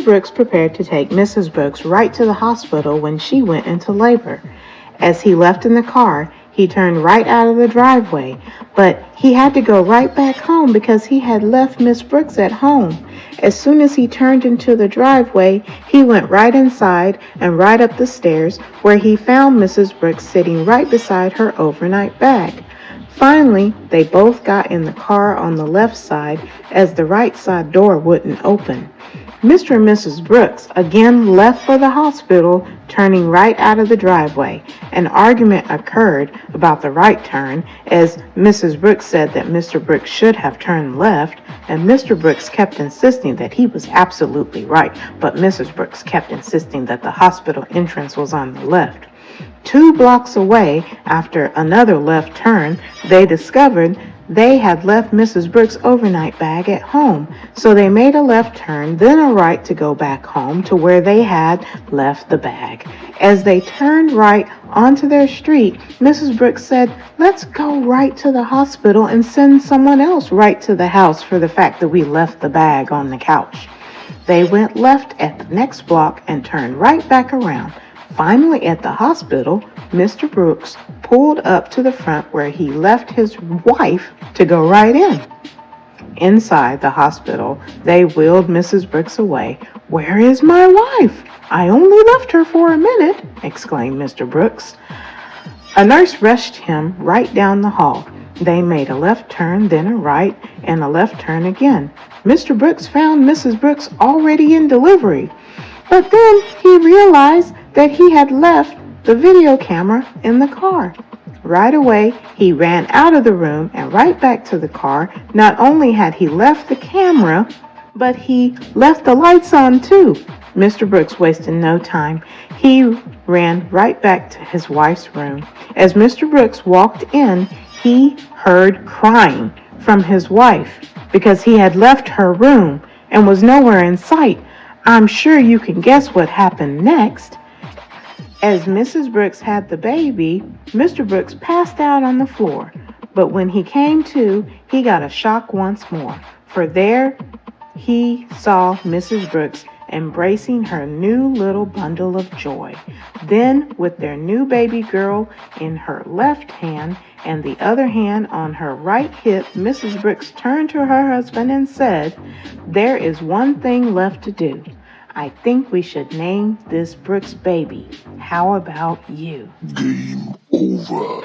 Brooks prepared to take Mrs. Brooks right to the hospital when she went into labor. As he left in the car, he turned right out of the driveway, but he had to go right back home because he had left Miss Brooks at home. As soon as he turned into the driveway, he went right inside and right up the stairs where he found Mrs. Brooks sitting right beside her overnight bag. Finally, they both got in the car on the left side as the right side door wouldn't open. Mr. and Mrs. Brooks again left for the hospital, turning right out of the driveway. An argument occurred about the right turn, as Mrs. Brooks said that Mr. Brooks should have turned left, and Mr. Brooks kept insisting that he was absolutely right, but Mrs. Brooks kept insisting that the hospital entrance was on the left. 2 blocks away, after another left turn, they discovered they had left Mrs. Brooks' overnight bag at home, so they made a left turn, then a right to go back home to where they had left the bag. As they turned right onto their street, Mrs. Brooks said, "Let's go right to the hospital and send someone else right to the house for the fact that we left the bag on the couch." They went left at the next block and turned right back around. Finally, at the hospital, Mr. Brooks pulled up to the front where he left his wife to go right in. Inside the hospital, they wheeled Mrs. Brooks away. "Where is my wife? I only left her for a minute," exclaimed Mr. Brooks. A nurse rushed him right down the hall. They made a left turn, then a right, and a left turn again. Mr. Brooks found Mrs. Brooks already in delivery. But then he realized that he had left the video camera in the car. Right away, he ran out of the room and right back to the car. Not only had he left the camera, but he left the lights on too. Mr. Brooks wasted no time. He ran right back to his wife's room. As Mr. Brooks walked in, he heard crying from his wife because he had left her room and was nowhere in sight. I'm sure you can guess what happened next. As Mrs. Brooks had the baby, Mr. Brooks passed out on the floor. But when he came to, he got a shock once more, for there he saw Mrs. Brooks embracing her new little bundle of joy. Then, with their new baby girl in her left hand and the other hand on her right hip, Mrs. Brooks turned to her husband and said, "There is one thing left to do. I think we should name this Brooks baby. How about you?" Game over.